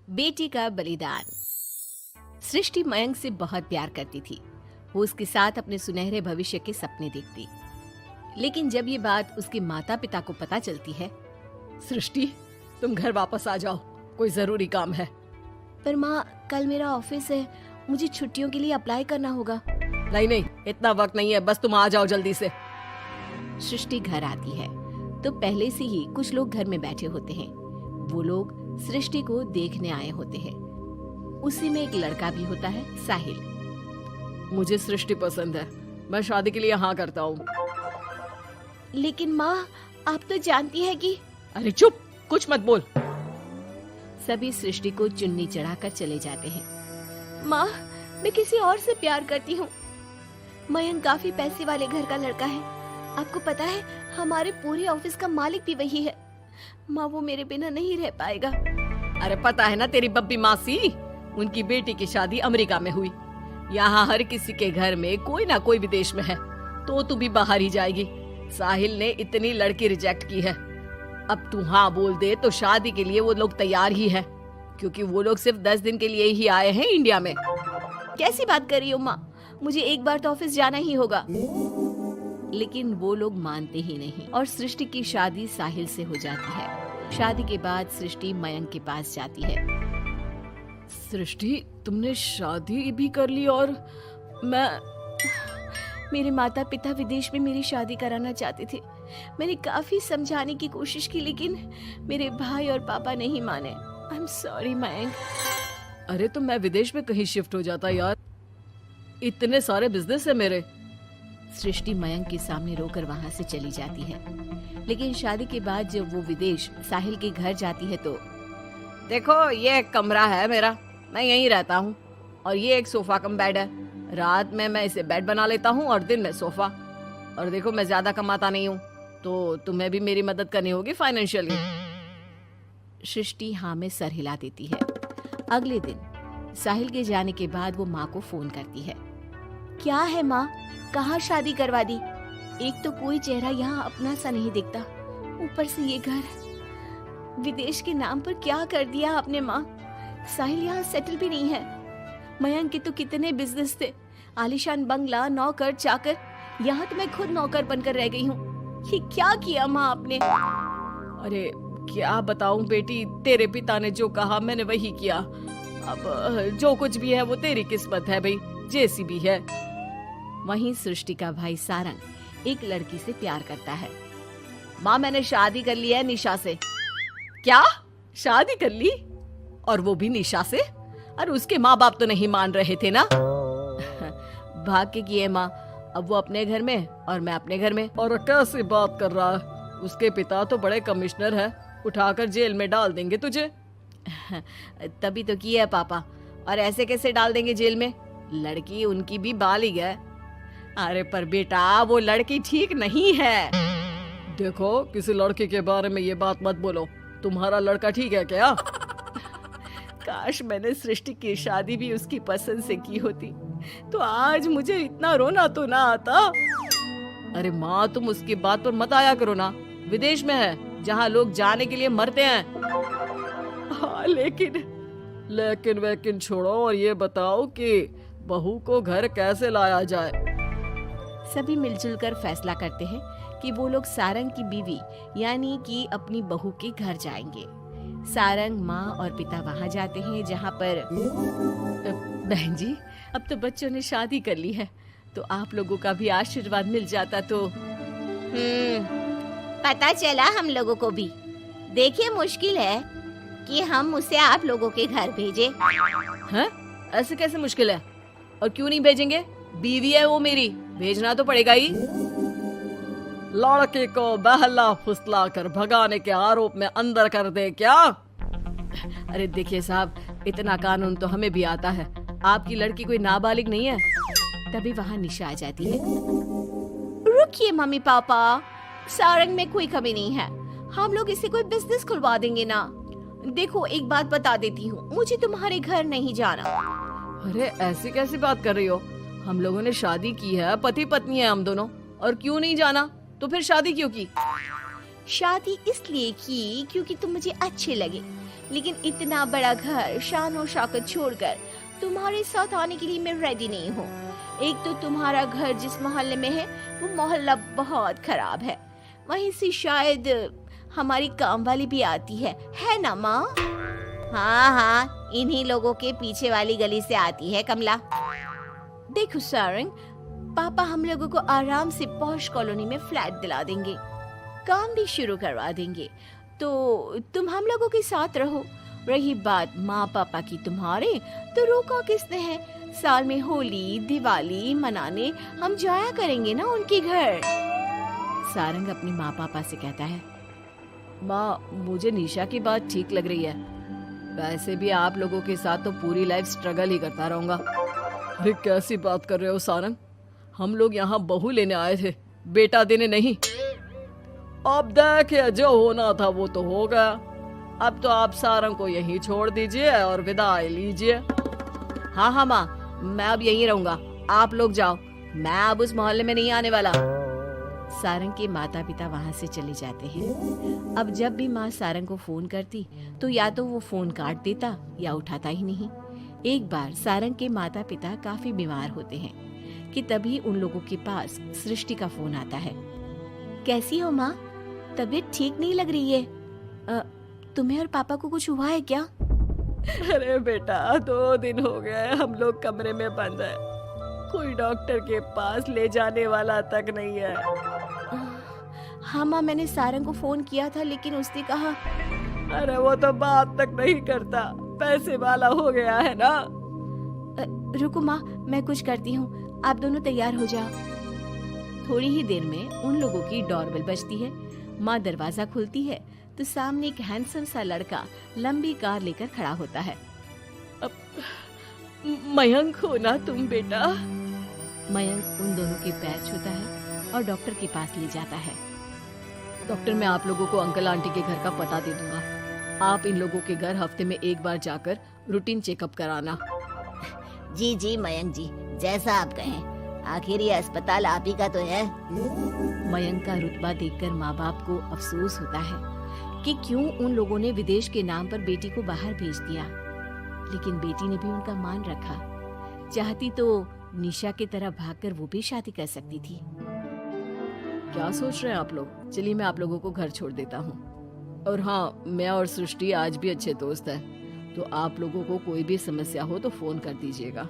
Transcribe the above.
बेटी का बलिदान। सृष्टि मयंक से बहुत प्यार करती थी। वो उसके साथ अपने सुनहरे भविष्य के सपने देखती। लेकिन जब ये बात उसके माता पिता को पता चलती है, सृष्टि, तुम घर वापस आ जाओ, कोई जरूरी काम है। पर माँ, कल मेरा ऑफिस है, मुझे छुट्टियों के लिए अप्लाई करना होगा। नहीं, इतना वक्त नहीं है, बस तुम आ जाओ जल्दी से। सृष्टि घर आती है तो पहले से ही कुछ लोग घर में बैठे होते हैं। वो लोग सृष्टि को देखने आए होते हैं। उसी में एक लड़का भी होता है, साहिल। मुझे सृष्टि पसंद है, मैं शादी के लिए हाँ करता हूँ। लेकिन माँ, आप तो जानती है कि। अरे चुप, कुछ मत बोल। सभी सृष्टि को चुन्नी चढ़ाकर चले जाते हैं। माँ, मैं किसी और से प्यार करती हूँ। मयंक काफी पैसे वाले घर का लड़का है। आपको पता है, हमारे पूरे ऑफिस का मालिक भी वही है। माँ, वो मेरे बिना नहीं रह पाएगा। अरे पता है ना तेरी बब्बी मासी, उनकी बेटी की शादी अमेरिका में हुई। यहाँ हर किसी के घर में कोई ना कोई विदेश में है, तो तू भी बाहर ही जाएगी। साहिल ने इतनी लड़की रिजेक्ट की है। अब तू हाँ बोल दे तो शादी के लिए वो लोग तैयार ही है, क्योंकि वो लोग सिर्फ 10 दिन के लिए ही आए हैं इंडिया में। कैसी बात कर रही हो माँ, मुझे एक बार तो ऑफिस जाना ही होगा। लेकिन वो लोग मानते ही नहीं और सृष्टि की शादी साहिल से हो जाती है। शादी के बाद सृष्टि मयंक के पास जाती है। सृष्टि, तुमने शादी भी कर ली और मेरे माता पिता विदेश में मेरी शादी कराना चाहते थे। मैंने काफी समझाने की कोशिश की, लेकिन मेरे भाई और पापा नहीं माने। I am sorry Mayank. अरे तो मैं विदेश में कहीं शिफ्ट हो जाता यार, इतने सारे बिजनेस है मेरे। सृष्टि मयंक के सामने रोकर वहाँ से चली जाती है। लेकिन शादी के बाद जब वो विदेश साहिल के घर जाती है तो देखो, ये एक कमरा है मेरा, मैं यहीं रहता हूँ, और ये एक सोफा कम बेड है। रात में मैं इसे बेड बना लेता हूँ और दिन में सोफा। और देखो, मैं ज्यादा कमाता नहीं हूँ, तो तुम्हें भी मेरी मदद करनी होगी फाइनेंशियली। सृष्टि हाँ में सर हिला देती है। अगले दिन साहिल के जाने के बाद वो माँ को फोन करती है। क्या है माँ, कहाँ शादी करवा दी? एक तो कोई चेहरा यहाँ अपना सा नहीं दिखता, ऊपर से ये घर। विदेश के नाम पर क्या कर दिया आपने माँ? साहिल यहाँ सेटल भी नहीं है। मयंक के तो कितने बिजनेस थे, आलीशान बंगला, नौकर चाकर। यहाँ तो मैं खुद नौकर बनकर रह गई हूँ। ये क्या किया माँ आपने? अरे क्या बताऊं बेटी, तेरे पिता ने जो कहा मैंने वही किया। अब जो कुछ भी है वो तेरी किस्मत है भाई, जैसी भी है। वहीं सृष्टि का भाई सारंग एक लड़की से प्यार करता है। माँ, मैंने शादी कर ली है निशा से। क्या? शादी कर ली? और वो भी निशा से? अरे उसके माँ बाप तो नहीं मान रहे थे ना। भाग्य की है माँ, अब वो अपने घर में और मैं अपने घर में। और कैसी बात कर रहा है? उसके पिता तो बड़े कमिश्नर है, उठाकर जेल में डाल देंगे तुझे। तभी तो किया है पापा। और ऐसे कैसे डाल देंगे जेल में? लड़की उनकी भी बालिग है। अरे पर बेटा, वो लड़की ठीक नहीं है। देखो, किसी लड़के के बारे में ये बात मत बोलो। तुम्हारा लड़का ठीक है क्या? काश मैंने सृष्टि की शादी भी उसकी पसंद से की होती, तो आज मुझे इतना रोना तो ना आता। अरे माँ, तुम उसकी बात पर मत आया करो ना। विदेश में है, जहाँ लोग जाने के लिए मरते हैं। हाँ, लेकिन वैकिन छोड़ो और ये बताओ कि बहू को घर कैसे लाया जाए। सभी मिलजुल कर फैसला करते हैं कि वो लोग सारंग की बीवी यानी कि अपनी बहू के घर जाएंगे। सारंग, माँ और पिता वहाँ जाते हैं, जहाँ पर बहन जी, अब तो बच्चों ने शादी कर ली है, तो आप लोगों का भी आशीर्वाद मिल जाता तो। पता चला हम लोगों को भी। देखिए, मुश्किल है कि हम उसे आप लोगों के घर भेजें। हैं? ऐसे कैसे मुश्किल है? और क्यों नहीं भेजेंगे? बीवी है वो मेरी, भेजना तो पड़ेगा ही। लड़के को बहला फुसला कर भगाने के आरोप में अंदर कर दे क्या? अरे देखिए साहब, इतना कानून तो हमें भी आता है। आपकी लड़की कोई नाबालिग नहीं है। तभी वहाँ निशा आ जाती है। रुकिए मम्मी पापा, सारंग में कोई कमी नहीं है। हम लोग इसे कोई बिजनेस खुलवा देंगे ना। देखो, एक बात बता देती हूँ, मुझे तुम्हारे घर नहीं जाना। अरे ऐसी कैसी बात कर रही हो? हम लोगों ने शादी की है, पति पत्नी है हम दोनों, और क्यों नहीं जाना? तो फिर शादी क्यों की? शादी इसलिए की क्योंकि तुम मुझे अच्छे लगे, लेकिन इतना बड़ा घर शान और शौकत छोड़कर तुम्हारे साथ आने के लिए मैं रेडी नहीं हूँ। एक तो तुम्हारा घर जिस मोहल्ले में है वो मोहल्ला बहुत खराब है, वहीं से शायद हमारी काम वाली भी आती है ना माँ? हाँ हाँ, इन्हीं लोगों के पीछे वाली गली से आती है कमला। देखो सारंग, पापा हम लोगों को आराम से पॉश कॉलोनी में फ्लैट दिला देंगे, काम भी शुरू करवा देंगे, तो तुम हम लोगों के साथ रहो। रही बात माँ पापा की तुम्हारे, तो रोका किसने है? साल में होली दिवाली मनाने हम जाया करेंगे ना उनके घर। सारंग अपनी माँ पापा से कहता है, माँ मुझे निशा की बात ठीक लग रही है, वैसे भी आप लोगों के साथ तो पूरी लाइफ स्ट्रगल ही करता रहूंगा। अरे कैसी बात कर रहे हो सारंग, हम लोग यहाँ बहू लेने आए थे, बेटा देने नहीं। अब देखिए जो होना था वो तो हो गया, अब तो आप सारंग को यहीं छोड़ दीजिए और विदाई लीजिए। हाँ हाँ माँ, मैं अब यहीं रहूंगा, आप लोग जाओ, मैं अब उस मोहल्ले में नहीं आने वाला। सारंग के माता पिता वहां से चले जाते हैं। अब जब भी माँ सारंग को फोन करती तो या तो वो फोन काट देता या उठाता ही नहीं। एक बार सारंग के माता पिता काफी बीमार होते हैं कि तभी उन लोगों के पास सृष्टि का फोन आता है। कैसी हो माँ? तबीयत ठीक नहीं लग रही है। तुम्हें और पापा को कुछ हुआ है क्या? अरे बेटा 2 दिन हो गए हम लोग कमरे में बंद है, कोई डॉक्टर के पास ले जाने वाला तक नहीं है। हाँ माँ, मैंने सारंग को फोन किया था लेकिन उसने कहा। अरे वो तो बात तक नहीं करता, पैसे वाला हो गया है ना। रुको माँ, मैं कुछ करती हूँ, आप दोनों तैयार हो जाओ। थोड़ी ही देर में उन लोगों की डोरबेल बजती है। माँ दरवाजा खुलती है तो सामने एक हैंडसम सा लड़का लंबी कार लेकर खड़ा होता है। मयंक हो ना तुम बेटा? मयंक उन दोनों के पैर छूता है और डॉक्टर के पास ले जाता है। डॉक्टर, मैं आप लोगों को अंकल आंटी के घर का पता दे दूंगा, आप इन लोगों के घर हफ्ते में एक बार जाकर रूटीन चेकअप कराना। जी जी मयंक जी, जैसा आप कहें, आखिर ये अस्पताल आप ही का तो है। मयंक का रुतबा देखकर माँ बाप को अफसोस होता है कि क्यों उन लोगों ने विदेश के नाम पर बेटी को बाहर भेज दिया, लेकिन बेटी ने भी उनका मान रखा। चाहती तो निशा की तरह भागकर वो भी शादी कर सकती थी। क्या सोच रहे हैं आप लोग? चलिए मैं आप लोगों को घर छोड़ देता हूँ। और हाँ, मैं और सृष्टि आज भी अच्छे दोस्त हैं, तो आप लोगों को कोई भी समस्या हो तो फोन कर दीजिएगा।